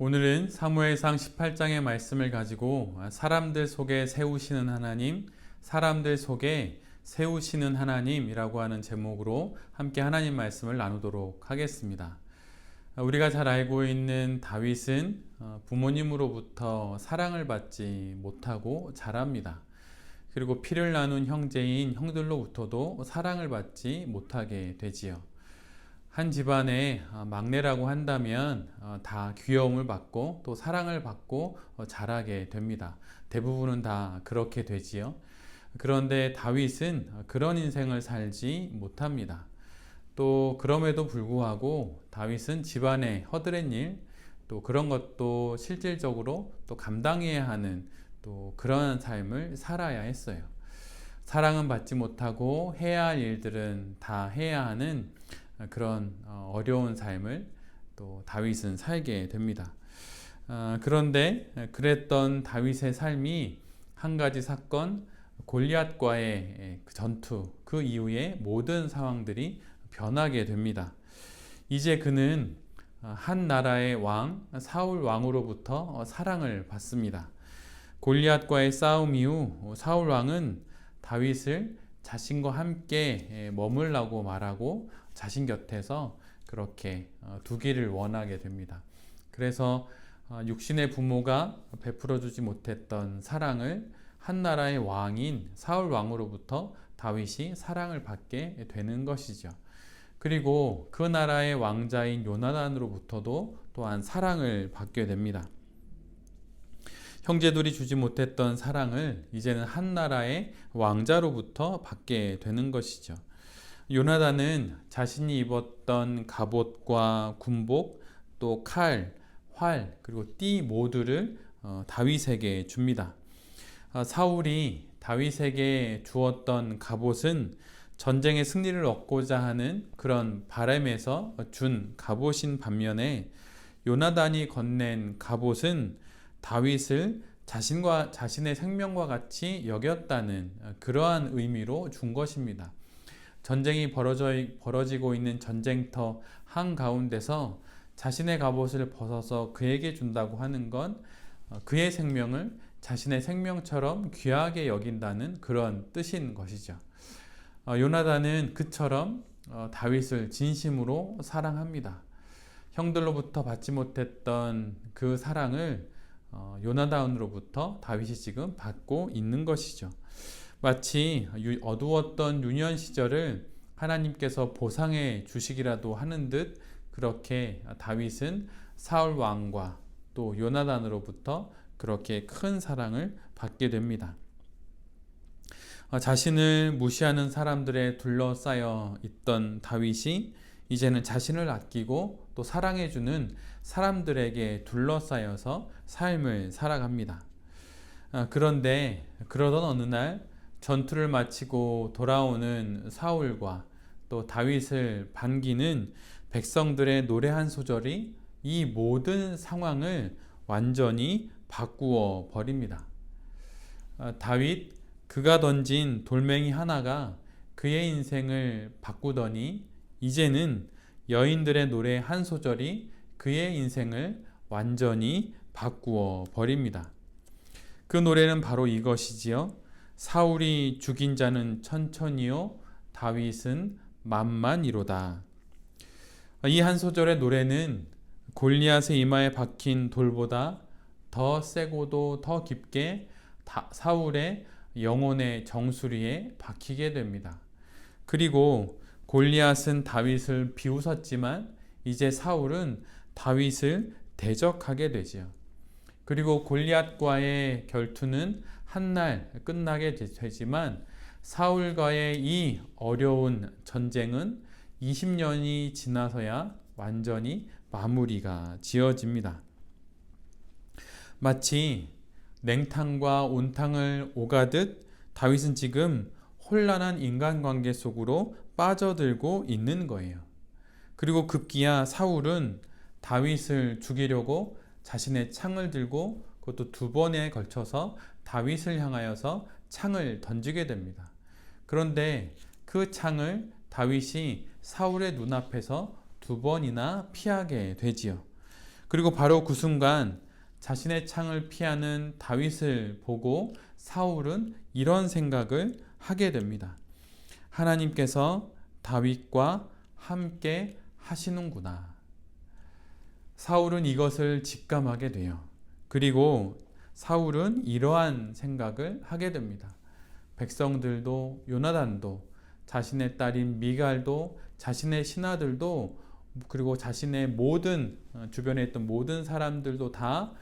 오늘은 사무엘상 18장의 말씀을 가지고 사람들 속에 세우시는 하나님, 사람들 속에 세우시는 하나님이라고 하는 제목으로 함께 하나님 말씀을 나누도록 하겠습니다. 우리가 잘 알고 있는 다윗은 부모님으로부터 사랑을 받지 못하고 자랍니다. 그리고 피를 나눈 형제인 형들로부터도 사랑을 받지 못하게 되지요. 한 집안의 막내라고 한다면 다 귀여움을 받고 또 사랑을 받고 자라게 됩니다. 대부분은 다 그렇게 되지요. 그런데 다윗은 그런 인생을 살지 못합니다. 또 그럼에도 불구하고 다윗은 집안의 허드렛 일, 또 그런 것도 실질적으로 또 감당해야 하는 또 그런 삶을 살아야 했어요. 사랑은 받지 못하고 해야 할 일들은 다 해야 하는 그런 어려운 삶을 또 다윗은 살게 됩니다. 그런데 그랬던 다윗의 삶이 한 가지 사건, 골리앗과의 전투, 그 이후에 모든 상황들이 변하게 됩니다. 이제 그는 한 나라의 왕, 사울 왕으로부터 사랑을 받습니다. 골리앗과의 싸움 이후 사울 왕은 다윗을 자신과 함께 머물라고 말하고 자신 곁에서 그렇게 두기를 원하게 됩니다. 그래서 육신의 부모가 베풀어 주지 못했던 사랑을 한 나라의 왕인 사울 왕으로부터 다윗이 사랑을 받게 되는 것이죠. 그리고 그 나라의 왕자인 요나단으로부터도 또한 사랑을 받게 됩니다. 형제들이 주지 못했던 사랑을 이제는 한 나라의 왕자로부터 받게 되는 것이죠. 요나단은 자신이 입었던 갑옷과 군복, 또 칼, 활, 그리고 띠 모두를 다윗에게 줍니다. 사울이 다윗에게 주었던 갑옷은 전쟁의 승리를 얻고자 하는 그런 바람에서 준 갑옷인 반면에 요나단이 건넨 갑옷은 다윗을 자신의 생명과 같이 여겼다는 그러한 의미로 준 것입니다. 전쟁이 벌어지고 있는 전쟁터 한가운데서 자신의 갑옷을 벗어서 그에게 준다고 하는 건 그의 생명을 자신의 생명처럼 귀하게 여긴다는 그런 뜻인 것이죠. 요나단은 그처럼 다윗을 진심으로 사랑합니다. 형들로부터 받지 못했던 그 사랑을 요나단으로부터 다윗이 지금 받고 있는 것이죠. 마치 어두웠던 유년 시절을 하나님께서 보상해 주시기라도 하는 듯 그렇게 다윗은 사울 왕과 또 요나단으로부터 그렇게 큰 사랑을 받게 됩니다. 자신을 무시하는 사람들에 둘러싸여 있던 다윗이 이제는 자신을 아끼고 또 사랑해주는 사람들에게 둘러싸여서 삶을 살아갑니다. 그런데 그러던 어느 날 전투를 마치고 돌아오는 사울과 또 다윗을 반기는 백성들의 노래 한 소절이 이 모든 상황을 완전히 바꾸어 버립니다. 다윗, 그가 던진 돌멩이 하나가 그의 인생을 바꾸더니 이제는 여인들의 노래 한 소절이 그의 인생을 완전히 바꾸어 버립니다. 그 노래는 바로 이것이지요. 사울이 죽인 자는 천천히요, 다윗은 만만이로다. 이 한 소절의 노래는 골리앗의 이마에 박힌 돌보다 더 세고도 더 깊게 사울의 영혼의 정수리에 박히게 됩니다. 그리고 골리앗은 다윗을 비웃었지만 이제 사울은 다윗을 대적하게 되지요. 그리고 골리앗과의 결투는 한날 끝나게 되지만 사울과의 이 어려운 전쟁은 20년이 지나서야 완전히 마무리가 지어집니다. 마치 냉탕과 온탕을 오가듯 다윗은 지금 혼란한 인간관계 속으로 빠져들고 있는 거예요. 그리고 급기야 사울은 다윗을 죽이려고 자신의 창을 들고 그것도 2번에 걸쳐서 다윗을 향하여서 창을 던지게 됩니다. 그런데 그 창을 다윗이 사울의 눈앞에서 2번이나 피하게 되지요. 그리고 바로 그 순간 자신의 창을 피하는 다윗을 보고 사울은 이런 생각을 하게 됩니다. 하나님께서 다윗과 함께 하시는구나. 사울은 이것을 직감하게 돼요. 그리고 사울은 이러한 생각을 하게 됩니다. 백성들도 요나단도 자신의 딸인 미갈도 자신의 신하들도 그리고 자신의 모든 주변에 있던 모든 사람들도 다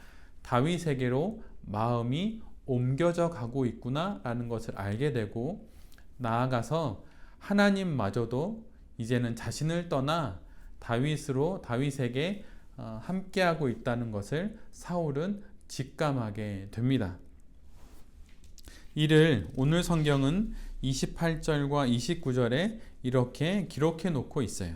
다윗에게로 마음이 옮겨져 가고 있구나라는 것을 알게 되고 나아가서 하나님마저도 이제는 자신을 떠나 다윗에게 함께하고 있다는 것을 사울은 직감하게 됩니다. 이를 오늘 성경은 28절과 29절에 이렇게 기록해 놓고 있어요.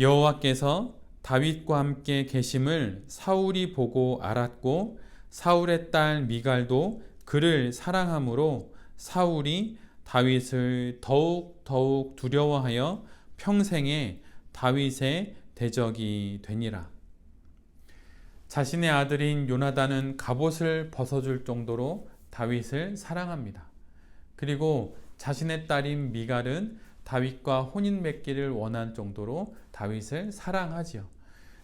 여호와께서 다윗과 함께 계심을 사울이 보고 알았고 사울의 딸 미갈도 그를 사랑하므로 사울이 다윗을 더욱 두려워하여 평생에 다윗의 대적이 되니라. 자신의 아들인 요나단은 갑옷을 벗어줄 정도로 다윗을 사랑합니다. 그리고 자신의 딸인 미갈은 다윗과 혼인 맺기를 원한 정도로 다윗을 사랑하지요.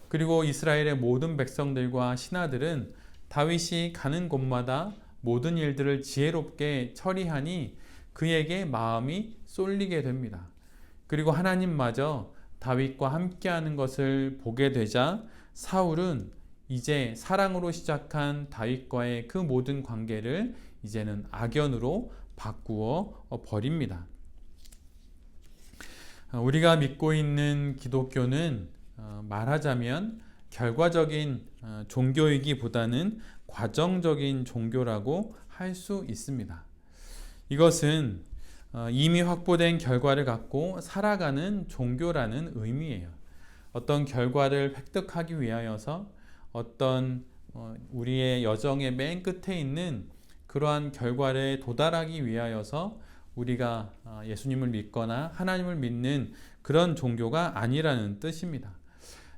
그리고 이스라엘의 모든 백성들과 신하들은 다윗이 가는 곳마다 모든 일들을 지혜롭게 처리하니 그에게 마음이 쏠리게 됩니다. 그리고 하나님마저 다윗과 함께하는 것을 보게 되자 사울은 이제 사랑으로 시작한 다윗과의 그 모든 관계를 이제는 악연으로 바꾸어 버립니다. 우리가 믿고 있는 기독교는 말하자면 결과적인 종교이기보다는 과정적인 종교라고 할 수 있습니다. 이것은 이미 확보된 결과를 갖고 살아가는 종교라는 의미예요. 어떤 결과를 획득하기 위하여서 어떤 우리의 여정의 맨 끝에 있는 그러한 결과에 도달하기 위하여서 우리가 예수님을 믿거나 하나님을 믿는 그런 종교가 아니라는 뜻입니다.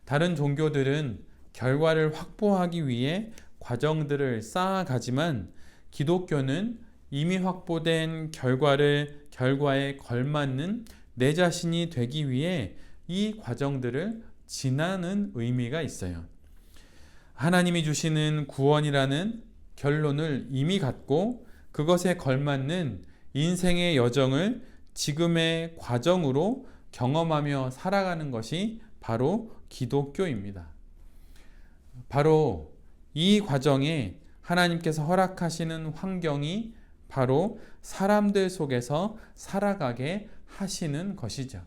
다른 종교들은 결과를 확보하기 위해 과정들을 쌓아가지만 기독교는 이미 확보된 결과에 걸맞는 내 자신이 되기 위해 이 과정들을 지나는 의미가 있어요. 하나님이 주시는 구원이라는 결론을 이미 갖고 그것에 걸맞는 인생의 여정을 지금의 과정으로 경험하며 살아가는 것이 바로 기독교입니다. 바로 이 과정에 하나님께서 허락하시는 환경이 바로 사람들 속에서 살아가게 하시는 것이죠.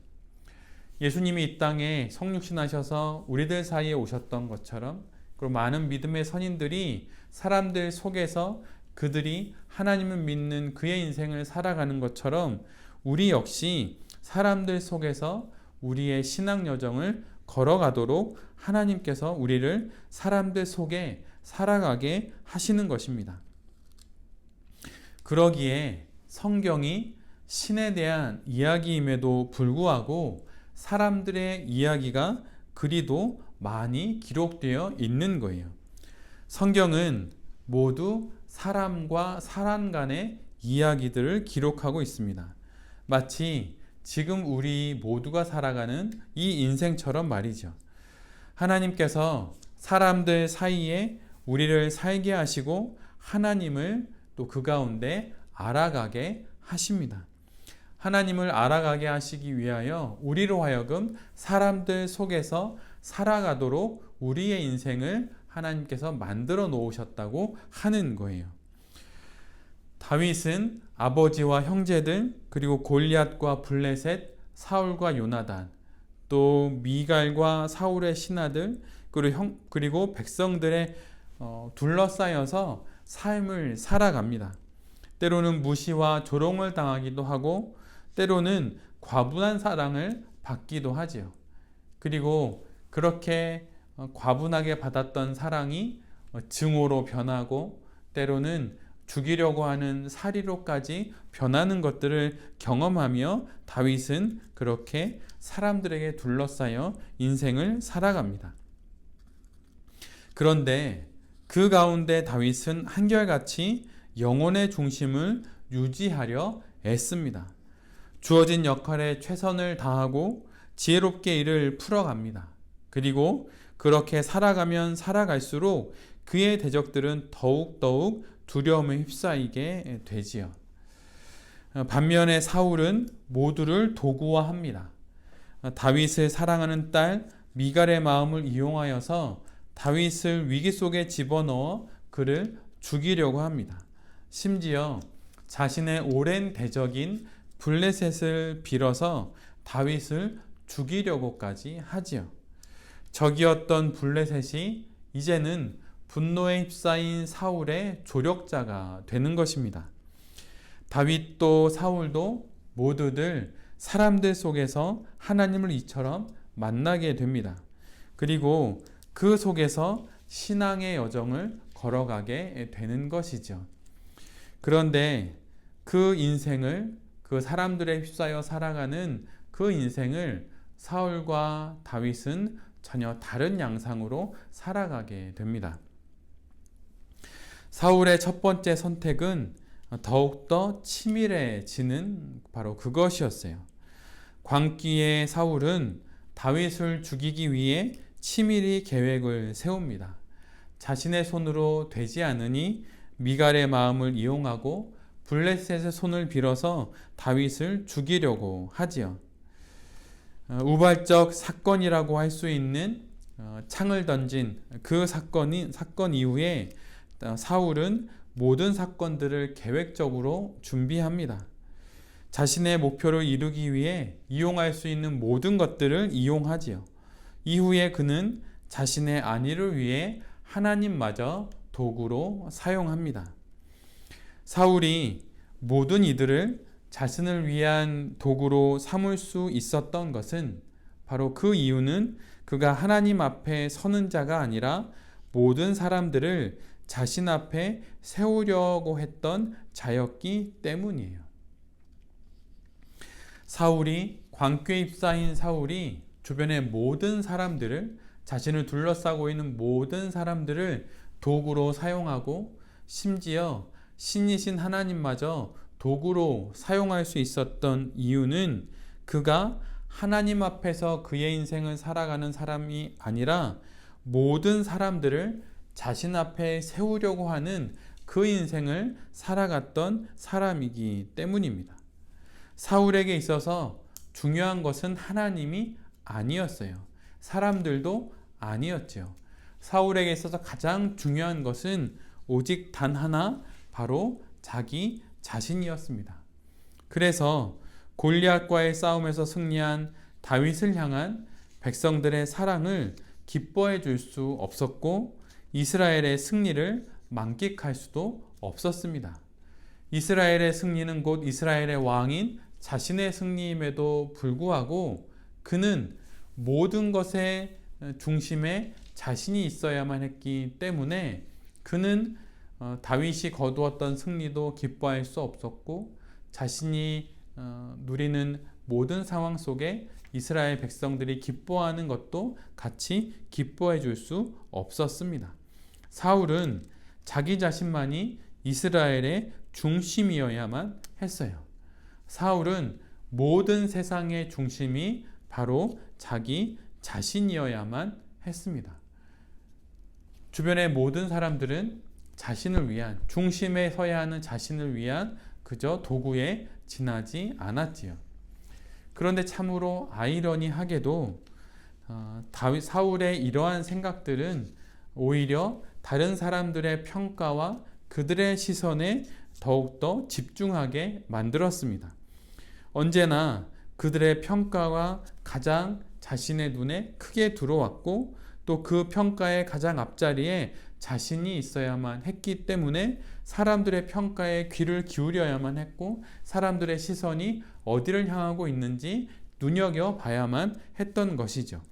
예수님이 이 땅에 성육신하셔서 우리들 사이에 오셨던 것처럼 그리고 많은 믿음의 선인들이 사람들 속에서 그들이 하나님을 믿는 그의 인생을 살아가는 것처럼 우리 역시 사람들 속에서 우리의 신앙 여정을 걸어가도록 하나님께서 우리를 사람들 속에 살아가게 하시는 것입니다. 그러기에 성경이 신에 대한 이야기임에도 불구하고 사람들의 이야기가 그리도 많이 기록되어 있는 거예요. 성경은 모두 사람과 사람 간의 이야기들을 기록하고 있습니다. 마치 지금 우리 모두가 살아가는 이 인생처럼 말이죠. 하나님께서 사람들 사이에 우리를 살게 하시고 하나님을 또 그 가운데 알아가게 하십니다. 하나님을 알아가게 하시기 위하여 우리로 하여금 사람들 속에서 살아가도록 우리의 인생을 하나님께서 만들어 놓으셨다고 하는 거예요. 다윗은 아버지와 형제들 그리고 골리앗과 블레셋, 사울과 요나단, 또 미갈과 사울의 신하들 그리고 백성들의 둘러싸여서 삶을 살아갑니다. 때로는 무시와 조롱을 당하기도 하고 때로는 과분한 사랑을 받기도 하지요. 그리고 그렇게 과분하게 받았던 사랑이 증오로 변하고 때로는 죽이려고 하는 살인로까지 변하는 것들을 경험하며 다윗은 그렇게 사람들에게 둘러싸여 인생을 살아갑니다. 그런데 그 가운데 다윗은 한결같이 영혼의 중심을 유지하려 애씁니다. 주어진 역할에 최선을 다하고 지혜롭게 일을 풀어갑니다. 그리고 그렇게 살아가면 살아갈수록 그의 대적들은 더욱더욱 두려움에 휩싸이게 되지요. 반면에 사울은 모두를 도구화합니다. 다윗을 사랑하는 딸 미갈의 마음을 이용하여서 다윗을 위기 속에 집어넣어 그를 죽이려고 합니다. 심지어 자신의 오랜 대적인 블레셋을 빌어서 다윗을 죽이려고까지 하지요. 적이었던 블레셋이 이제는 분노에 휩싸인 사울의 조력자가 되는 것입니다. 다윗도 사울도 모두들 사람들 속에서 하나님을 이처럼 만나게 됩니다. 그리고 그 속에서 신앙의 여정을 걸어가게 되는 것이죠. 그런데 그 인생을, 그 사람들에 휩싸여 살아가는 그 인생을 사울과 다윗은 전혀 다른 양상으로 살아가게 됩니다. 사울의 첫 번째 선택은 더욱더 치밀해지는 바로 그것이었어요. 광기의 사울은 다윗을 죽이기 위해 치밀히 계획을 세웁니다. 자신의 손으로 되지 않으니 미갈의 마음을 이용하고 블레셋의 손을 빌어서 다윗을 죽이려고 하지요. 우발적 사건이라고 할 수 있는 창을 던진 그 사건 이후에 사울은 모든 사건들을 계획적으로 준비합니다. 자신의 목표를 이루기 위해 이용할 수 있는 모든 것들을 이용하지요. 이후에 그는 자신의 안위를 위해 하나님마저 도구로 사용합니다. 사울이 모든 이들을 자신을 위한 도구로 삼을 수 있었던 것은 바로 그 이유는 그가 하나님 앞에 서는 자가 아니라 모든 사람들을 자신 앞에 세우려고 했던 자였기 때문이에요. 광교에 휩싸인 사울이 주변의 모든 사람들을, 자신을 둘러싸고 있는 모든 사람들을 도구로 사용하고 심지어 신이신 하나님마저 도구로 사용할 수 있었던 이유는 그가 하나님 앞에서 그의 인생을 살아가는 사람이 아니라 모든 사람들을 자신 앞에 세우려고 하는 그 인생을 살아갔던 사람이기 때문입니다. 사울에게 있어서 중요한 것은 하나님이 아니었어요. 사람들도 아니었죠. 사울에게 있어서 가장 중요한 것은 오직 단 하나, 바로 자기 자신이었습니다. 그래서 골리앗과의 싸움에서 승리한 다윗을 향한 백성들의 사랑을 기뻐해 줄 수 없었고 이스라엘의 승리를 만끽할 수도 없었습니다. 이스라엘의 승리는 곧 이스라엘의 왕인 자신의 승리임에도 불구하고 그는 모든 것의 중심에 자신이 있어야만 했기 때문에 그는 다윗이 거두었던 승리도 기뻐할 수 없었고 자신이 누리는 모든 상황 속에 이스라엘 백성들이 기뻐하는 것도 같이 기뻐해 줄 수 없었습니다. 사울은 자기 자신만이 이스라엘의 중심이어야만 했어요. 사울은 모든 세상의 중심이 바로 자기 자신이어야만 했습니다. 주변의 모든 사람들은 자신을 위한, 중심에 서야 하는 자신을 위한 그저 도구에 지나지 않았지요. 그런데 참으로 아이러니하게도 사울의 이러한 생각들은 오히려 다른 사람들의 평가와 그들의 시선에 더욱더 집중하게 만들었습니다. 언제나 그들의 평가가 가장 자신의 눈에 크게 들어왔고 또 그 평가의 가장 앞자리에 자신이 있어야만 했기 때문에 사람들의 평가에 귀를 기울여야만 했고 사람들의 시선이 어디를 향하고 있는지 눈여겨봐야만 했던 것이죠.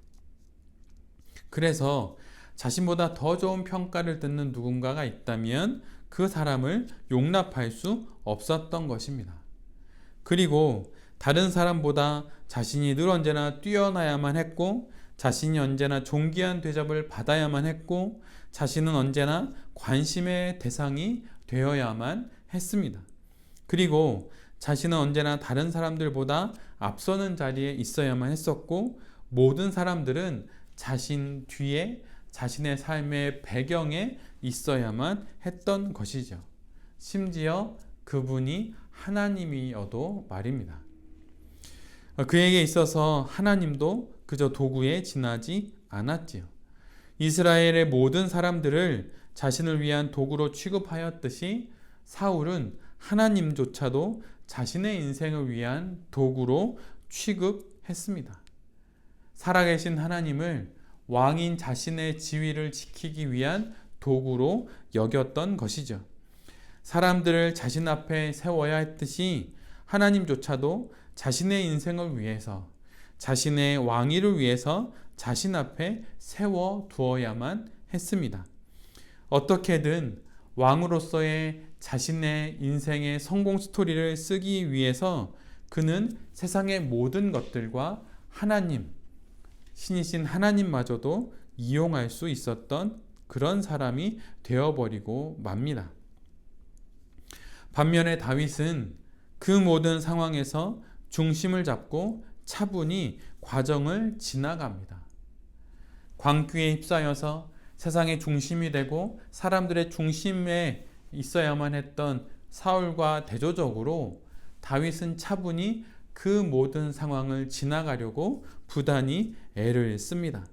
그래서 자신보다 더 좋은 평가를 듣는 누군가가 있다면 그 사람을 용납할 수 없었던 것입니다. 그리고 다른 사람보다 자신이 늘 언제나 뛰어나야만 했고 자신이 언제나 존귀한 대접을 받아야만 했고 자신은 언제나 관심의 대상이 되어야만 했습니다. 그리고 자신은 언제나 다른 사람들보다 앞서는 자리에 있어야만 했었고, 모든 사람들은 자신 뒤에 자신의 삶의 배경에 있어야만 했던 것이죠. 심지어 그분이 하나님이어도 말입니다. 그에게 있어서 하나님도 그저 도구에 지나지 않았지요. 이스라엘의 모든 사람들을 자신을 위한 도구로 취급하였듯이 사울은 하나님조차도 자신의 인생을 위한 도구로 취급했습니다. 살아계신 하나님을 왕인 자신의 지위를 지키기 위한 도구로 여겼던 것이죠. 사람들을 자신 앞에 세워야 했듯이 하나님조차도 자신의 인생을 위해서, 자신의 왕위를 위해서 자신 앞에 세워두어야만 했습니다. 어떻게든 왕으로서의 자신의 인생의 성공 스토리를 쓰기 위해서 그는 세상의 모든 것들과 하나님, 신이신 하나님마저도 이용할 수 있었던 그런 사람이 되어버리고 맙니다. 반면에 다윗은 그 모든 상황에서 중심을 잡고 차분히 과정을 지나갑니다. 광기에 휩싸여서 세상의 중심이 되고 사람들의 중심에 있어야만 했던 사울과 대조적으로 다윗은 차분히 그 모든 상황을 지나가려고 부단히 애를 씁니다.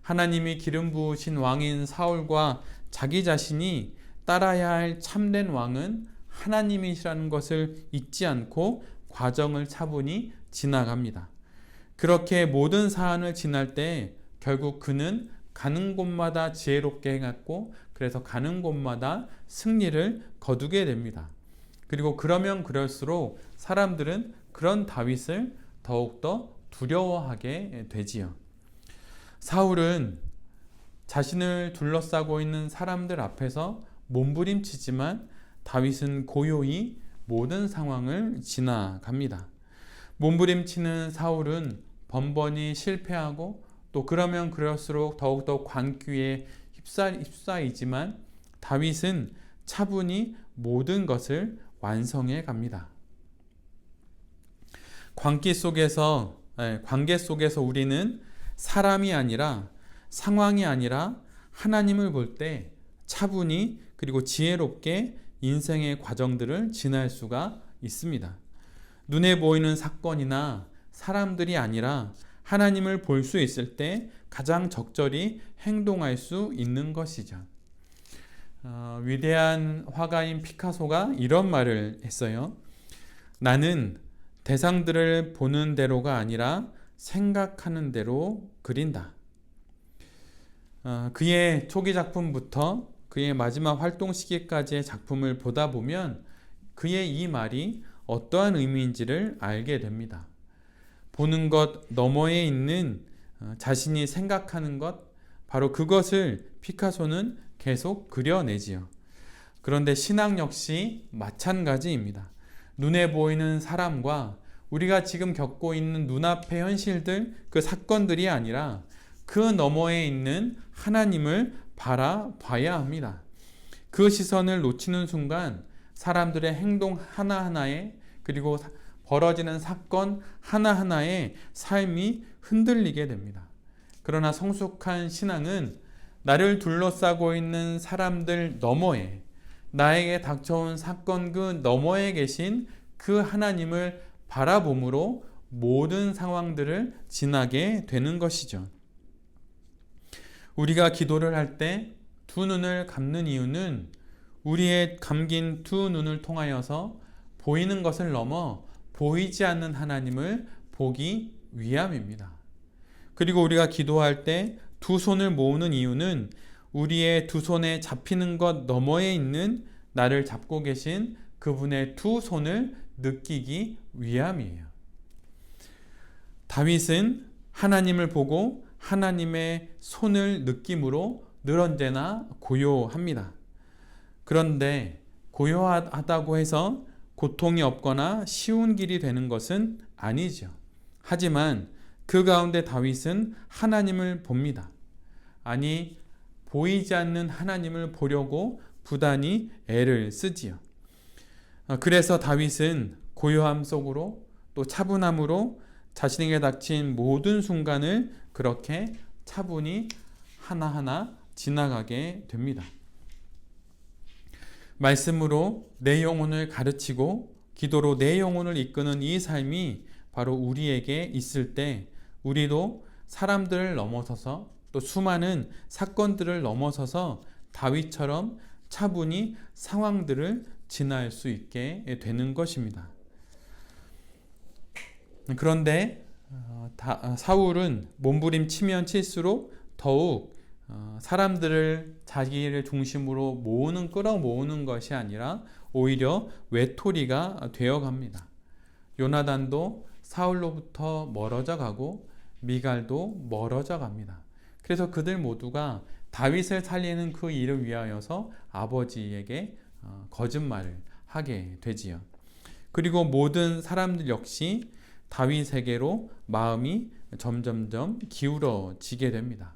하나님이 기름 부으신 왕인 사울과 자기 자신이 따라야 할 참된 왕은 하나님이시라는 것을 잊지 않고 과정을 차분히 지나갑니다. 그렇게 모든 사안을 지날 때 결국 그는 가는 곳마다 지혜롭게 행했고, 그래서 가는 곳마다 승리를 거두게 됩니다. 그리고 그러면 그럴수록 사람들은 그런 다윗을 더욱더 두려워하게 되지요. 사울은 자신을 둘러싸고 있는 사람들 앞에서 몸부림치지만 다윗은 고요히 모든 상황을 지나갑니다. 몸부림치는 사울은 번번이 실패하고 또 그러면 그럴수록 더욱더 광기에 휩싸이지만 다윗은 차분히 모든 것을 완성해 갑니다. 관계 속에서 우리는 사람이 아니라 상황이 아니라 하나님을 볼 때 차분히 그리고 지혜롭게 인생의 과정들을 지날 수가 있습니다. 눈에 보이는 사건이나 사람들이 아니라 하나님을 볼 수 있을 때 가장 적절히 행동할 수 있는 것이죠. 위대한 화가인 피카소가 이런 말을 했어요. 나는 대상들을 보는 대로가 아니라 생각하는 대로 그린다. 그의 초기 작품부터 그의 마지막 활동 시기까지의 작품을 보다 보면 그의 이 말이 어떠한 의미인지를 알게 됩니다. 보는 것 너머에 있는 자신이 생각하는 것, 바로 그것을 피카소는 계속 그려내지요. 그런데 신앙 역시 마찬가지입니다. 눈에 보이는 사람과 우리가 지금 겪고 있는 눈앞의 현실들, 그 사건들이 아니라 그 너머에 있는 하나님을 바라봐야 합니다. 그 시선을 놓치는 순간 사람들의 행동 하나하나에, 그리고 벌어지는 사건 하나하나에 삶이 흔들리게 됩니다. 그러나 성숙한 신앙은 나를 둘러싸고 있는 사람들 너머에, 나에게 닥쳐온 사건 그 너머에 계신 그 하나님을 바라봄으로 모든 상황들을 지나게 되는 것이죠. 우리가 기도를 할 때 두 눈을 감는 이유는 우리의 감긴 두 눈을 통하여서 보이는 것을 넘어 보이지 않는 하나님을 보기 위함입니다. 그리고 우리가 기도할 때 두 손을 모으는 이유는 우리의 두 손에 잡히는 것 너머에 있는 나를 잡고 계신 그분의 두 손을 느끼기 위함이에요. 다윗은 하나님을 보고 하나님의 손을 느낌으로 늘 언제나 고요합니다. 그런데 고요하다고 해서 고통이 없거나 쉬운 길이 되는 것은 아니죠. 하지만 그 가운데 다윗은 하나님을 봅니다. 아니, 보이지 않는 하나님을 보려고 부단히 애를 쓰지요. 그래서 다윗은 고요함 속으로 또 차분함으로 자신에게 닥친 모든 순간을 그렇게 차분히 하나하나 지나가게 됩니다. 말씀으로 내 영혼을 가르치고 기도로 내 영혼을 이끄는 이 삶이 바로 우리에게 있을 때 우리도 사람들을 넘어서서 또 수많은 사건들을 넘어서서 다윗처럼 차분히 상황들을 지날 수 있게 되는 것입니다. 그런데 사울은 몸부림치면 칠수록 더욱 사람들을 자기를 중심으로 끌어모으는 것이 아니라 오히려 외톨이가 되어갑니다. 요나단도 사울로부터 멀어져 가고 미갈도 멀어져 갑니다. 그래서 그들 모두가 다윗을 살리는 그 일을 위하여서 아버지에게 거짓말을 하게 되지요. 그리고 모든 사람들 역시 다윗에게로 마음이 점점점 기울어지게 됩니다.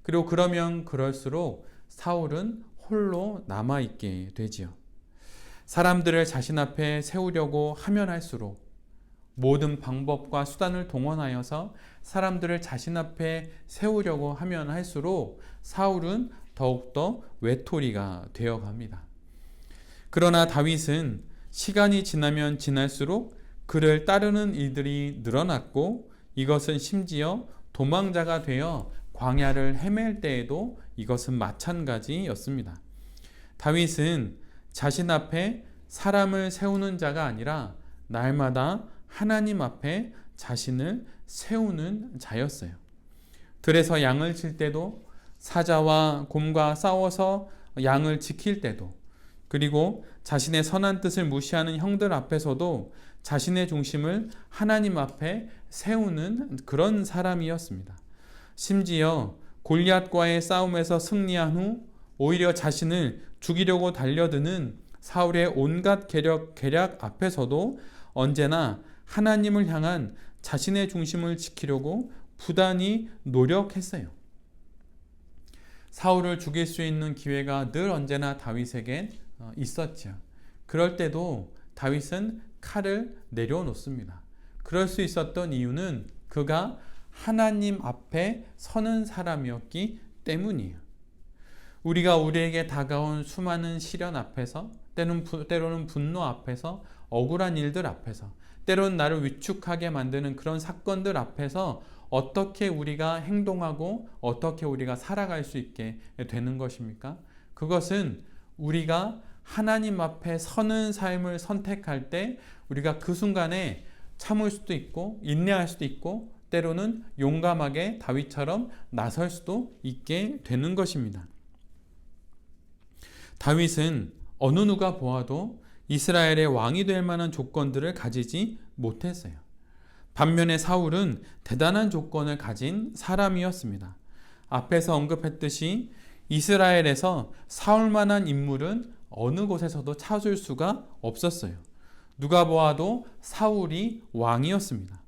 그리고 그러면 그럴수록 사울은 홀로 남아있게 되지요. 사람들을 자신 앞에 세우려고 하면 할수록 모든 방법과 수단을 동원하여서 사람들을 자신 앞에 세우려고 하면 할수록 사울은 더욱더 외톨이가 되어갑니다. 그러나 다윗은 시간이 지나면 지날수록 그를 따르는 이들이 늘어났고 이것은 심지어 도망자가 되어 광야를 헤맬 때에도 이것은 마찬가지였습니다. 다윗은 자신 앞에 사람을 세우는 자가 아니라 날마다 하나님 앞에 자신을 세우는 자였어요. 들에서 양을 칠 때도 사자와 곰과 싸워서 양을 지킬 때도 그리고 자신의 선한 뜻을 무시하는 형들 앞에서도 자신의 중심을 하나님 앞에 세우는 그런 사람이었습니다. 심지어 골리앗과의 싸움에서 승리한 후 오히려 자신을 죽이려고 달려드는 사울의 온갖 계략 앞에서도 언제나 하나님을 향한 자신의 중심을 지키려고 부단히 노력했어요. 사울을 죽일 수 있는 기회가 늘 언제나 다윗에겐 있었죠. 그럴 때도 다윗은 칼을 내려놓습니다. 그럴 수 있었던 이유는 그가 하나님 앞에 서는 사람이었기 때문이에요. 우리가 우리에게 다가온 수많은 시련 앞에서 때로는 분노 앞에서 억울한 일들 앞에서 때로는 나를 위축하게 만드는 그런 사건들 앞에서 어떻게 우리가 행동하고 어떻게 우리가 살아갈 수 있게 되는 것입니까? 그것은 우리가 하나님 앞에 서는 삶을 선택할 때 우리가 그 순간에 참을 수도 있고 인내할 수도 있고 때로는 용감하게 다윗처럼 나설 수도 있게 되는 것입니다. 다윗은 어느 누가 보아도 이스라엘의 왕이 될 만한 조건들을 가지지 못했어요. 반면에 사울은 대단한 조건을 가진 사람이었습니다. 앞에서 언급했듯이 이스라엘에서 사울만한 인물은 어느 곳에서도 찾을 수가 없었어요. 누가 보아도 사울이 왕이었습니다.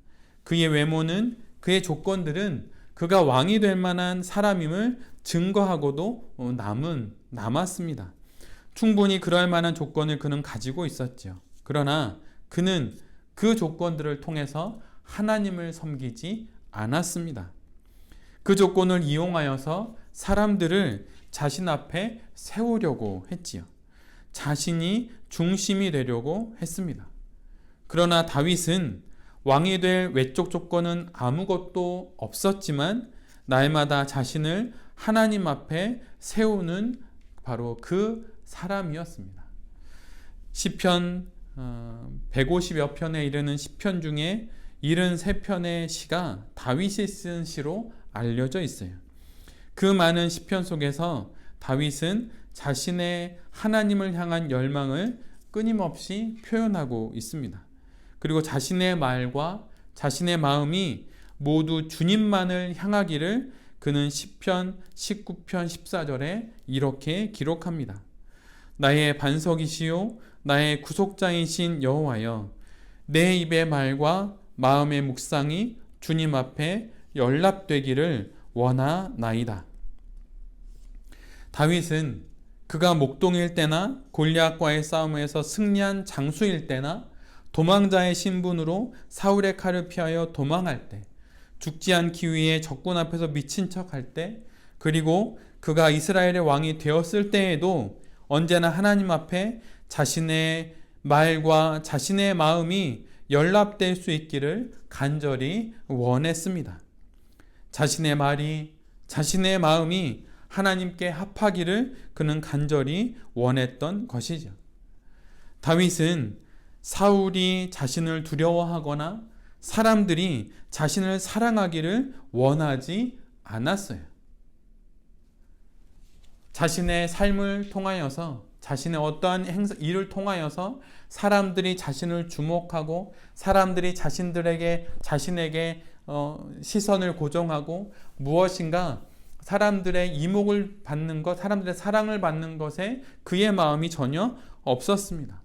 그의 외모는 그의 조건들은 그가 왕이 될 만한 사람임을 증거하고도 남았습니다. 충분히 그럴 만한 조건을 그는 가지고 있었죠. 그러나 그는 그 조건들을 통해서 하나님을 섬기지 않았습니다. 그 조건을 이용하여서 사람들을 자신 앞에 세우려고 했지요. 자신이 중심이 되려고 했습니다. 그러나 다윗은 왕이 될 외적 조건은 아무것도 없었지만 날마다 자신을 하나님 앞에 세우는 바로 그 사람이었습니다. 시편 150여 편에 이르는 시편 중에 73편의 시가 다윗이 쓴 시로 알려져 있어요. 그 많은 시편 속에서 다윗은 자신의 하나님을 향한 열망을 끊임없이 표현하고 있습니다. 그리고 자신의 말과 자신의 마음이 모두 주님만을 향하기를 그는 시편 19편 14절에 이렇게 기록합니다. 나의 반석이시요 나의 구속자이신 여호와여, 내 입의 말과 마음의 묵상이 주님 앞에 연락되기를 원하나이다. 다윗은 그가 목동일 때나 골리앗과의 싸움에서 승리한 장수일 때나 도망자의 신분으로 사울의 칼을 피하여 도망할 때, 죽지 않기 위해 적군 앞에서 미친 척할 때, 그리고 그가 이스라엘의 왕이 되었을 때에도 언제나 하나님 앞에 자신의 말과 자신의 마음이 연합될 수 있기를 간절히 원했습니다. 자신의 말이, 자신의 마음이 하나님께 합하기를 그는 간절히 원했던 것이죠. 다윗은 사울이 자신을 두려워하거나 사람들이 자신을 사랑하기를 원하지 않았어요. 자신의 삶을 통하여서, 자신의 어떠한 일을 통하여서 사람들이 자신을 주목하고 사람들이 자신에게 시선을 고정하고 무엇인가 사람들의 이목을 받는 것, 사람들의 사랑을 받는 것에 그의 마음이 전혀 없었습니다.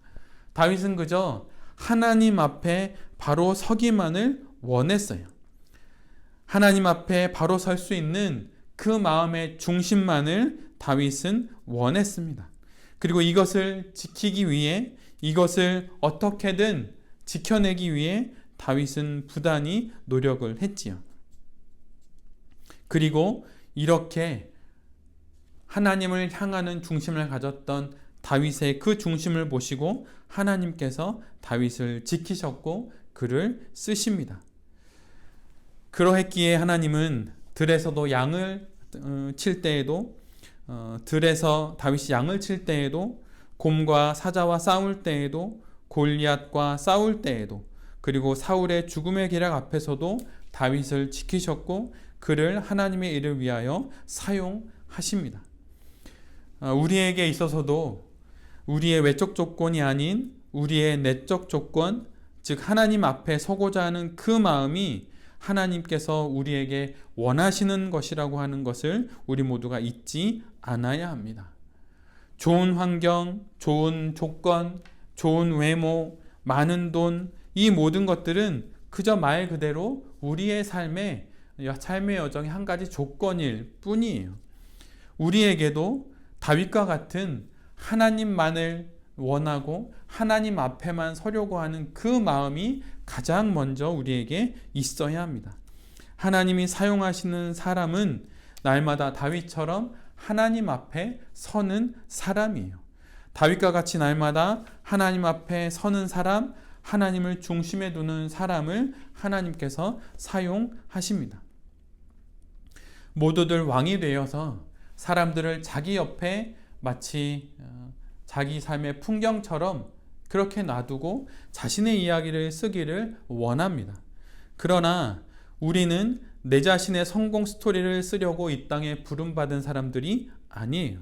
다윗은 그저 하나님 앞에 바로 서기만을 원했어요. 하나님 앞에 바로 설 수 있는 그 마음의 중심만을 다윗은 원했습니다. 그리고 이것을 지키기 위해, 이것을 어떻게든 지켜내기 위해 다윗은 부단히 노력을 했지요. 그리고 이렇게 하나님을 향하는 중심을 가졌던 다윗의 그 중심을 보시고 하나님께서 다윗을 지키셨고 그를 쓰십니다. 그러했기에 하나님은 들에서도 양을 칠 때에도, 들에서 다윗이 양을 칠 때에도, 곰과 사자와 싸울 때에도, 골리앗과 싸울 때에도, 그리고 사울의 죽음의 기락 앞에서도 다윗을 지키셨고 그를 하나님의 일을 위하여 사용하십니다. 우리에게 있어서도 우리의 외적 조건이 아닌 우리의 내적 조건, 즉 하나님 앞에 서고자 하는 그 마음이 하나님께서 우리에게 원하시는 것이라고 하는 것을 우리 모두가 잊지 않아야 합니다. 좋은 환경, 좋은 조건, 좋은 외모, 많은 돈, 이 모든 것들은 그저 말 그대로 우리의 삶의 여정의 한 가지 조건일 뿐이에요. 우리에게도 다윗과 같은 하나님만을 원하고 하나님 앞에만 서려고 하는 그 마음이 가장 먼저 우리에게 있어야 합니다. 하나님이 사용하시는 사람은 날마다 다윗처럼 하나님 앞에 서는 사람이에요. 다윗과 같이 날마다 하나님 앞에 서는 사람, 하나님을 중심에 두는 사람을 하나님께서 사용하십니다. 모두들 왕이 되어서 사람들을 자기 옆에 마치 자기 삶의 풍경처럼 그렇게 놔두고 자신의 이야기를 쓰기를 원합니다. 그러나 우리는 내 자신의 성공 스토리를 쓰려고 이 땅에 부름받은 사람들이 아니에요.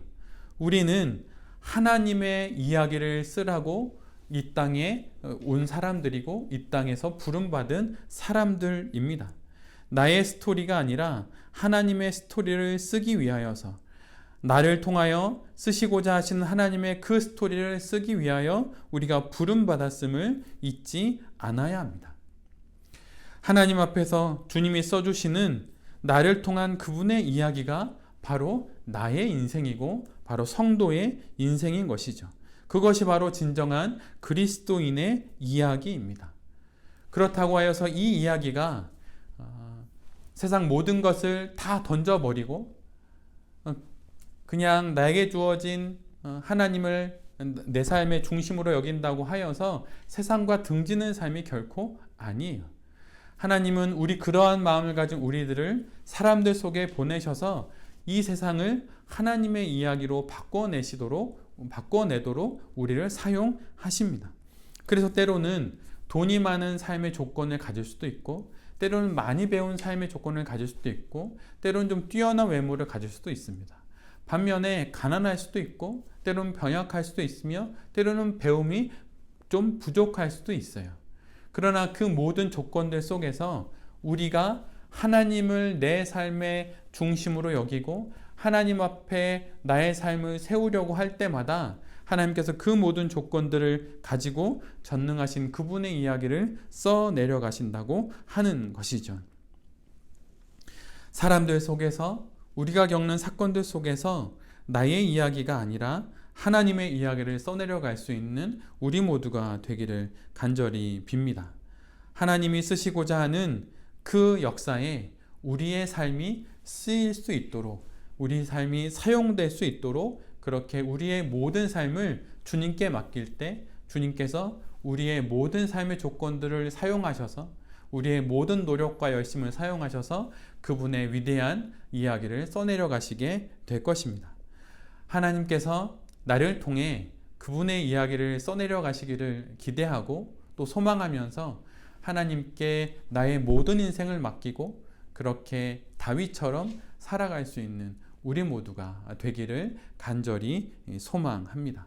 우리는 하나님의 이야기를 쓰라고 이 땅에 온 사람들이고 이 땅에서 부름받은 사람들입니다. 나의 스토리가 아니라 하나님의 스토리를 쓰기 위하여서, 나를 통하여 쓰시고자 하시는 하나님의 그 스토리를 쓰기 위하여 우리가 부름받았음을 잊지 않아야 합니다. 하나님 앞에서 주님이 써주시는 나를 통한 그분의 이야기가 바로 나의 인생이고 바로 성도의 인생인 것이죠. 그것이 바로 진정한 그리스도인의 이야기입니다. 그렇다고 하여서 이 이야기가 세상 모든 것을 다 던져버리고 그냥 나에게 주어진 하나님을 내 삶의 중심으로 여긴다고 하여서 세상과 등지는 삶이 결코 아니에요. 하나님은 그러한 마음을 가진 우리들을 사람들 속에 보내셔서 이 세상을 하나님의 이야기로 바꿔내도록 우리를 사용하십니다. 그래서 때로는 돈이 많은 삶의 조건을 가질 수도 있고, 때로는 많이 배운 삶의 조건을 가질 수도 있고, 때로는 좀 뛰어난 외모를 가질 수도 있습니다. 반면에 가난할 수도 있고, 때로는 병약할 수도 있으며, 때로는 배움이 좀 부족할 수도 있어요. 그러나 그 모든 조건들 속에서 우리가 하나님을 내 삶의 중심으로 여기고 하나님 앞에 나의 삶을 세우려고 할 때마다 하나님께서 그 모든 조건들을 가지고 전능하신 그분의 이야기를 써 내려가신다고 하는 것이죠. 사람들 속에서, 우리가 겪는 사건들 속에서 나의 이야기가 아니라 하나님의 이야기를 써내려 갈 수 있는 우리 모두가 되기를 간절히 빕니다. 하나님이 쓰시고자 하는 그 역사에 우리의 삶이 쓰일 수 있도록, 우리 삶이 사용될 수 있도록 그렇게 우리의 모든 삶을 주님께 맡길 때 주님께서 우리의 모든 삶의 조건들을 사용하셔서 우리의 모든 노력과 열심을 사용하셔서 그분의 위대한 이야기를 써내려 가시게 될 것입니다. 하나님께서 나를 통해 그분의 이야기를 써내려 가시기를 기대하고 또 소망하면서 하나님께 나의 모든 인생을 맡기고 그렇게 다윗처럼 살아갈 수 있는 우리 모두가 되기를 간절히 소망합니다.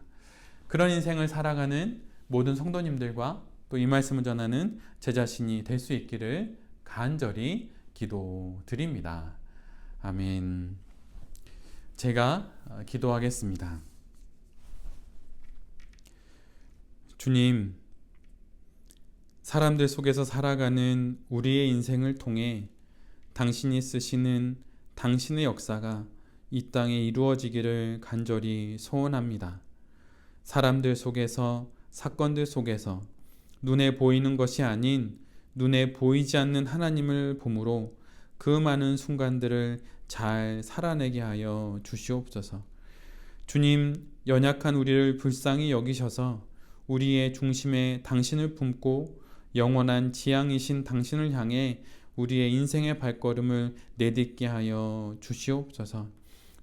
그런 인생을 살아가는 모든 성도님들과 또 이 말씀을 전하는 제 자신이 될 수 있기를 간절히 기도드립니다. 아멘. 제가 기도하겠습니다. 주님, 사람들 속에서 살아가는 우리의 인생을 통해 당신이 쓰시는 당신의 역사가 이 땅에 이루어지기를 간절히 소원합니다. 사람들 속에서, 사건들 속에서 눈에 보이는 것이 아닌 눈에 보이지 않는 하나님을 보므로 그 많은 순간들을 잘 살아내게 하여 주시옵소서. 주님, 연약한 우리를 불쌍히 여기셔서 우리의 중심에 당신을 품고 영원한 지향이신 당신을 향해 우리의 인생의 발걸음을 내딛게 하여 주시옵소서.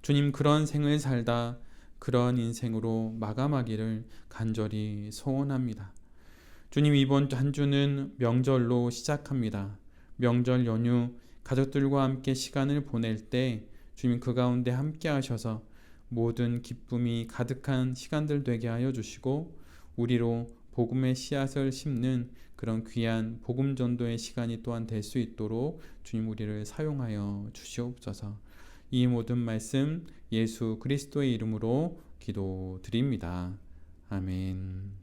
주님, 그런 생을 살다 그런 인생으로 마감하기를 간절히 소원합니다. 주님, 이번 한 주는 명절로 시작합니다. 명절 연휴 가족들과 함께 시간을 보낼 때 주님 그 가운데 함께 하셔서 모든 기쁨이 가득한 시간들 되게 하여 주시고 우리로 복음의 씨앗을 심는 그런 귀한 복음 전도의 시간이 또한 될 수 있도록 주님 우리를 사용하여 주시옵소서. 이 모든 말씀 예수 그리스도의 이름으로 기도드립니다. 아멘.